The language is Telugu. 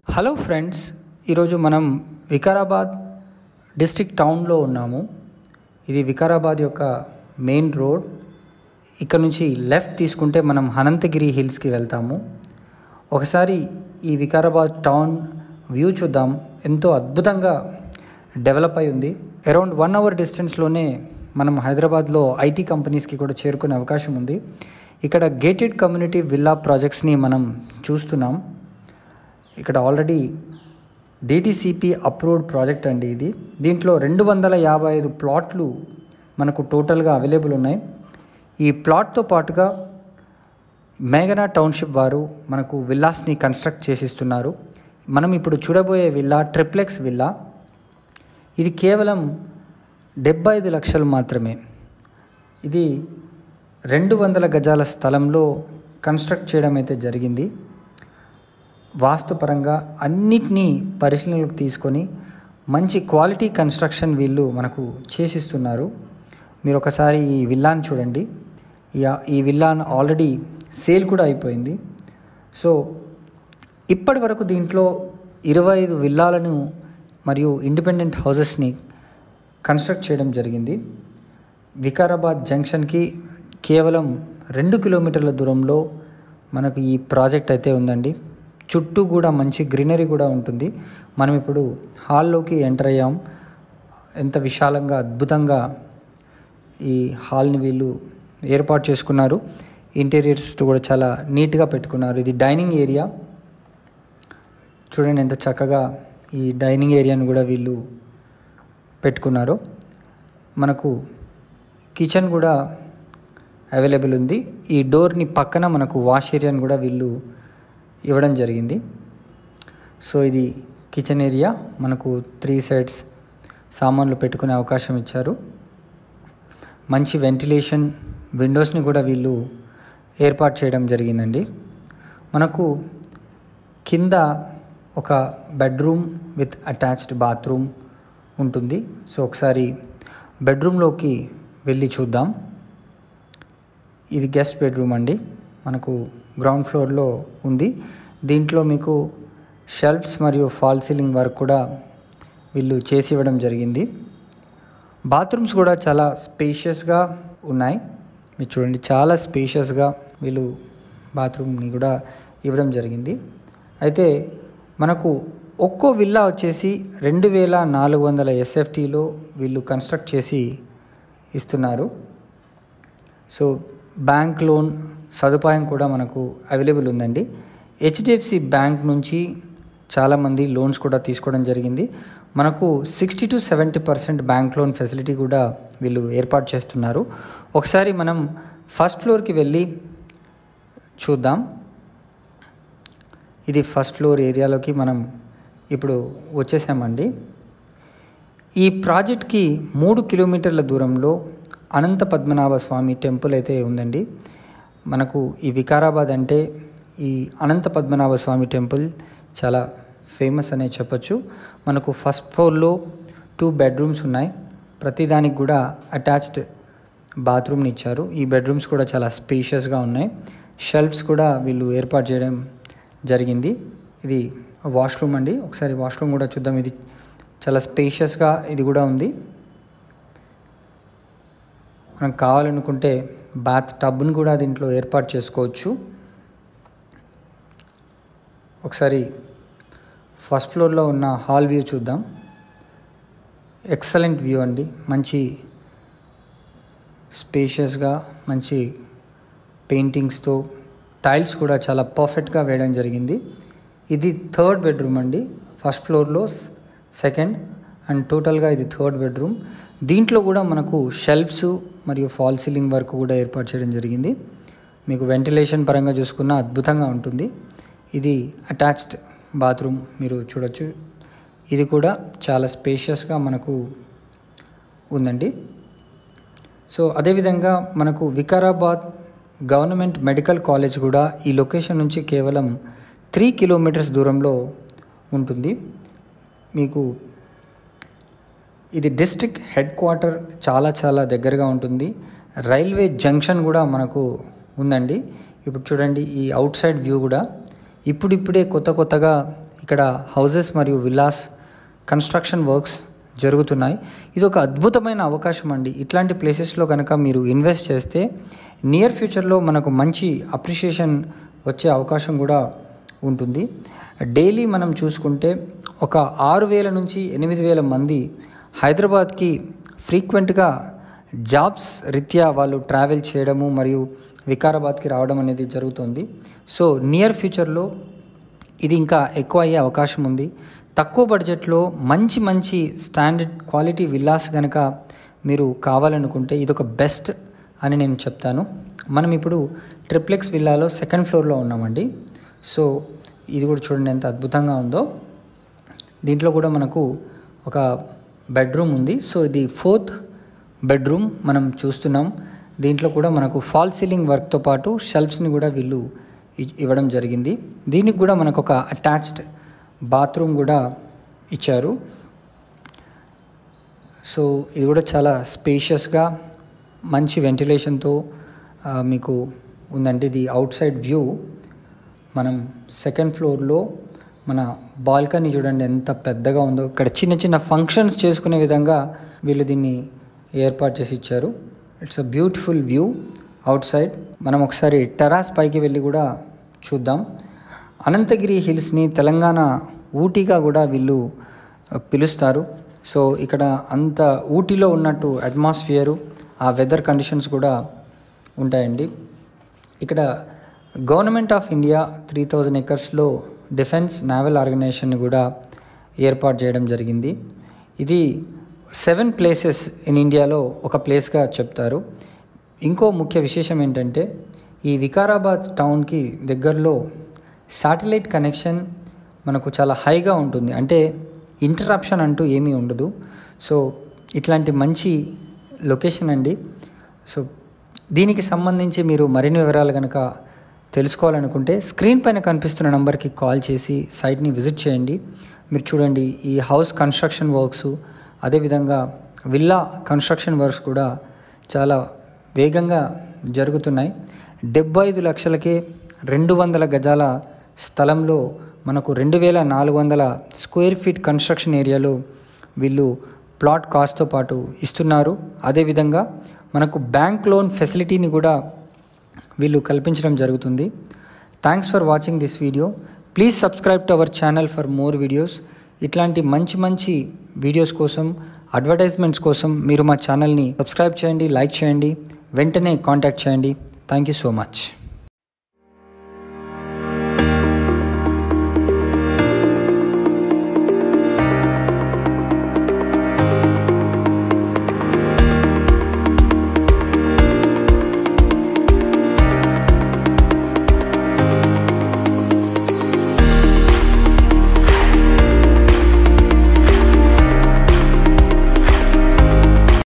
హలో ఫ్రెండ్స్, ఈరోజు మనం వికారాబాద్ డిస్ట్రిక్ట్ టౌన్లో ఉన్నాము. ఇది వికారాబాద్ యొక్క మెయిన్ రోడ్. ఇక్కడ నుంచి లెఫ్ట్ తీసుకుంటే మనం అనంతగిరి హిల్స్కి వెళ్తాము. ఒకసారి ఈ వికారాబాద్ టౌన్ వ్యూ చూద్దాం. ఎంతో అద్భుతంగా డెవలప్ అయి ఉంది. అరౌండ్ 1 అవర్ డిస్టెన్స్లోనే మనం హైదరాబాద్లో ఐటీ కంపెనీస్కి కూడా చేరుకునే అవకాశం ఉంది. ఇక్కడ గేటెడ్ కమ్యూనిటీ విల్లా ప్రాజెక్ట్స్ని మనం చూస్తున్నాం. ఇక్కడ ఆల్రెడీ డిటిసిపి అప్రూవ్డ్ ప్రాజెక్ట్ అండి ఇది. దీంట్లో 255 ప్లాట్లు మనకు టోటల్గా అవైలబుల్ ఉన్నాయి. ఈ ప్లాట్తో పాటుగా మేఘనా టౌన్షిప్ వారు మనకు విల్లాస్ని కన్స్ట్రక్ట్ చేసిస్తున్నారు. మనం ఇప్పుడు చూడబోయే విల్లా ట్రిప్లెక్స్ విల్లా. ఇది కేవలం 75 లక్షలు మాత్రమే. ఇది 200 గజాల స్థలంలో కన్స్ట్రక్ట్ చేయడం అయితే జరిగింది. వాస్తుపరంగా అన్నిటినీ పరిశీలనలోకి తీసుకొని మంచి క్వాలిటీ కన్స్ట్రక్షన్ వీళ్ళు మనకు చేసిస్తున్నారు. మీరు ఒకసారి ఈ విల్లాను చూడండి. ఈ విల్లాను ఆల్రెడీ సేల్ కూడా అయిపోయింది. సో ఇప్పటి వరకు దీంట్లో 25 విల్లాలను మరియు ఇండిపెండెంట్ హౌసెస్ని కన్స్ట్రక్ట్ చేయడం జరిగింది. వికారాబాద్ జంక్షన్కి కేవలం 2 కిలోమీటర్ల దూరంలో మనకు ఈ ప్రాజెక్ట్ అయితే ఉందండి. చుట్టూ కూడా మంచి గ్రీనరీ కూడా ఉంటుంది. మనం ఇప్పుడు హాల్లోకి ఎంటర్ అయ్యాం. ఎంత విశాలంగా అద్భుతంగా ఈ హాల్ని వీళ్ళు ఏర్పాటు చేసుకున్నారు. ఇంటీరియర్స్ కూడా చాలా నీట్గా పెట్టుకున్నారు. ఇది డైనింగ్ ఏరియా. చూడండి ఎంత చక్కగా ఈ డైనింగ్ ఏరియాని కూడా వీళ్ళు పెట్టుకున్నారు. మనకు కిచెన్ కూడా అవైలబుల్ ఉంది. ఈ డోర్ని పక్కన మనకు వాష్ ఏరియాని కూడా వీళ్ళు ఇవ్వడం జరిగింది. సో ఇది కిచెన్ ఏరియా. మనకు 3 సైడ్స్ సామాన్లు పెట్టుకునే అవకాశం ఇచ్చారు. మంచి వెంటిలేషన్ విండోస్ని కూడా వీళ్ళు ఏర్పాటు చేయడం జరిగిందండి. మనకు కింద ఒక బెడ్రూమ్ విత్ అటాచ్డ్ బాత్రూమ్ ఉంటుంది. సో ఒకసారి బెడ్రూమ్లోకి వెళ్ళి చూద్దాం. ఇది గెస్ట్ బెడ్రూమ్ అండి. మనకు గ్రౌండ్ ఫ్లోర్లో ఉంది. దీంట్లో మీకు షెల్ఫ్స్ మరియు ఫాల్ సీలింగ్ వర్క్ కూడా వీళ్ళు చేసి ఇవ్వడం జరిగింది. బాత్రూమ్స్ కూడా చాలా స్పేషియస్గా ఉన్నాయి. మీరు చూడండి, చాలా స్పేషియస్గా వీళ్ళు బాత్రూమ్ని కూడా ఇవ్వడం జరిగింది. అయితే మనకు ఒక్కో విల్లా వచ్చేసి 2400 SFTలో వీళ్ళు కన్స్ట్రక్ట్ చేసి ఇస్తున్నారు. సో బ్యాంక్ లోన్ సదుపాయం కూడా మనకు అవైలబుల్ ఉందండి. HDFC బ్యాంక్ నుంచి చాలామంది లోన్స్ కూడా తీసుకోవడం జరిగింది. మనకు 60 to 70% బ్యాంక్ లోన్ ఫెసిలిటీ కూడా వీళ్ళు ఏర్పాటు చేస్తున్నారు. ఒకసారి మనం ఫస్ట్ ఫ్లోర్కి వెళ్ళి చూద్దాం. ఇది ఫస్ట్ ఫ్లోర్ ఏరియాలోకి మనం ఇప్పుడు వచ్చేసామండి. ఈ ప్రాజెక్ట్కి 3 కిలోమీటర్ల దూరంలో అనంత పద్మనాభ స్వామి టెంపుల్ అయితే ఉందండి. మనకు ఈ వికారాబాద్ అంటే ఈ అనంత పద్మనాభ స్వామి టెంపుల్ చాలా ఫేమస్ అనే చెప్పొచ్చు. మనకు ఫస్ట్ ఫ్లోర్లో 2 బెడ్రూమ్స్ ఉన్నాయి. ప్రతిదానికి కూడా అటాచ్డ్ బాత్రూమ్ని ఇచ్చారు. ఈ బెడ్రూమ్స్ కూడా చాలా స్పేషియస్గా ఉన్నాయి. షెల్ఫ్స్ కూడా వీళ్ళు ఏర్పాటు చేయడం జరిగింది. ఇది వాష్రూమ్ అండి. ఒకసారి వాష్రూమ్ కూడా చూద్దాం. ఇది చాలా స్పేషియస్గా ఇది కూడా ఉంది. మనం కావాలనుకుంటే బాత్ టబ్ని కూడా దీంట్లో ఏర్పాటు చేసుకోవచ్చు. ఒకసారి ఫస్ట్ ఫ్లోర్లో ఉన్న హాల్ వ్యూ చూద్దాం. ఎక్సలెంట్ వ్యూ అండి. మంచి స్పేషియస్గా మంచి పెయింటింగ్స్తో టైల్స్ కూడా చాలా పర్ఫెక్ట్గా వేయడం జరిగింది. ఇది 3rd బెడ్రూమ్ అండి. ఫస్ట్ ఫ్లోర్లో 2nd అండ్ టోటల్గా ఇది 3rd బెడ్రూమ్. దీంట్లో కూడా మనకు షెల్ఫ్స్ మరియు ఫాల్ సీలింగ్ వర్క్ కూడా ఏర్పాటు చేయడం జరిగింది. మీకు వెంటిలేషన్ పరంగా చూసుకున్న అద్భుతంగా ఉంటుంది. ఇది అటాచ్డ్ బాత్రూమ్ మీరు చూడొచ్చు. ఇది కూడా చాలా స్పేషియస్గా మనకు ఉందండి. సో అదేవిధంగా మనకు వికారాబాద్ గవర్నమెంట్ మెడికల్ కాలేజ్ కూడా ఈ లొకేషన్ నుంచి కేవలం 3 కిలోమీటర్స్ దూరంలో ఉంటుంది. మీకు ఇది డిస్ట్రిక్ట్ హెడ్ క్వార్టర్ చాలా దగ్గరగా ఉంటుంది. రైల్వే జంక్షన్ కూడా మనకు ఉందండి. ఇప్పుడు చూడండి, ఈ అవుట్ సైడ్ వ్యూ కూడా ఇప్పుడిప్పుడే కొత్తగా ఇక్కడ హౌసెస్ మరియు విల్లాస్ కన్స్ట్రక్షన్ వర్క్స్ జరుగుతున్నాయి. ఇది ఒక అద్భుతమైన అవకాశం అండి. ఇట్లాంటి ప్లేసెస్లో కనుక మీరు ఇన్వెస్ట్ చేస్తే నియర్ ఫ్యూచర్లో మనకు మంచి అప్రిషియేషన్ వచ్చే అవకాశం కూడా ఉంటుంది. డైలీ మనం చూసుకుంటే ఒక 6,000 నుంచి 8,000 మంది హైదరాబాద్కి ఫ్రీక్వెంట్గా జాబ్స్ రీత్యా వాళ్ళు ట్రావెల్ చేయడము మరియు వికారాబాద్కి రావడం అనేది జరుగుతుంది. సో నియర్ ఫ్యూచర్లో ఇది ఇంకా ఎక్కువ అయ్యే అవకాశం ఉంది. తక్కువ బడ్జెట్లో మంచి స్టాండర్డ్ క్వాలిటీ విల్లాస్ కనుక మీరు కావాలనుకుంటే ఇదొక బెస్ట్ అని నేను చెప్తాను. మనం ఇప్పుడు ట్రిప్లెక్స్ విల్లాలో 2nd ఫ్లోర్లో ఉన్నామండి. సో ఇది కూడా చూడండి ఎంత అద్భుతంగా ఉందో. దీంట్లో కూడా మనకు ఒక బెడ్రూమ్ ఉంది. సో ఇది 4th బెడ్రూమ్ మనం చూస్తున్నాం. దీంట్లో కూడా మనకు ఫాల్ సీలింగ్ వర్క్తో పాటు షెల్ఫ్స్ని కూడా వీళ్ళు ఇవ్వడం జరిగింది. దీనికి కూడా మనకు ఒక అటాచ్డ్ బాత్రూమ్ కూడా ఇచ్చారు. సో ఇది కూడా చాలా స్పేషియస్గా మంచి వెంటిలేషన్తో మీకు ఉందండి. ఇది అవుట్ సైడ్ వ్యూ. మనం 2nd ఫ్లోర్లో మన బాల్కనీ చూడండి ఎంత పెద్దగా ఉందో. ఇక్కడ చిన్న ఫంక్షన్స్ చేసుకునే విధంగా వీళ్ళు దీన్ని ఏర్పాటు చేసి ఇచ్చారు. It's a beautiful view out side. మనం ఒకసారి టెర్రస్ పైకి వెళ్ళి కూడా చూద్దాం. అనంతగిరి హిల్స్ని తెలంగాణ ఊటీగా కూడా వీళ్ళు పిలుస్తారు. సో ఇక్కడ అంత ఊటీలో ఉన్నట్టు అట్మాస్ఫియరు, ఆ వెదర్ కండిషన్స్ కూడా ఉంటాయండి. ఇక్కడ గవర్నమెంట్ ఆఫ్ ఇండియా 3,000 ఎకర్స్లో డిఫెన్స్ నేవల్ ఆర్గనైజేషన్ని కూడా ఏర్పాటు చేయడం జరిగింది. ఇది 7 ప్లేసెస్ ఇన్ ఇండియాలో ఒక ప్లేస్గా చెప్తారు. ఇంకో ముఖ్య విశేషం ఏంటంటే ఈ వికారాబాద్ టౌన్కి దగ్గరలో శాటిలైట్ కనెక్షన్ మనకు చాలా హైగా ఉంటుంది. అంటే ఇంటరప్షన్ అంటూ ఏమీ ఉండదు. సో ఇట్లాంటి మంచి లొకేషన్ అండి. సో దీనికి సంబంధించి మీరు మరిన్ని వివరాలు కనుక తెలుసుకోవాలనుకుంటే స్క్రీన్ పైన కనిపిస్తున్న నెంబర్కి కాల్ చేసి సైట్ని విజిట్ చేయండి. మీరు చూడండి ఈ హౌస్ కన్స్ట్రక్షన్ వర్క్స్, అదేవిధంగా విల్లా కన్స్ట్రక్షన్ వర్క్స్ కూడా చాలా వేగంగా జరుగుతున్నాయి. 75 లక్షలకే 200 గజాల స్థలంలో మనకు 2,400 స్క్వేర్ ఫీట్ కన్స్ట్రక్షన్ ఏరియాలో వీళ్ళు ప్లాట్ కాస్ట్తో పాటు ఇస్తున్నారు. అదేవిధంగా మనకు బ్యాంక్ లోన్ ఫెసిలిటీని కూడా వీళ్ళు కల్పించడం జరుగుతుంది. Thanks for watching this video. Please subscribe to our channel for more videos. ఇట్లాంటి మంచి వీడియోస్ కోసం, అడ్వర్టైజ్మెంట్స్ కోసం మీరు మా ఛానల్ని సబ్స్క్రైబ్ చేయండి, లైక్ చేయండి, వెంటనే కాంటాక్ట్ చేయండి. Thank you so much.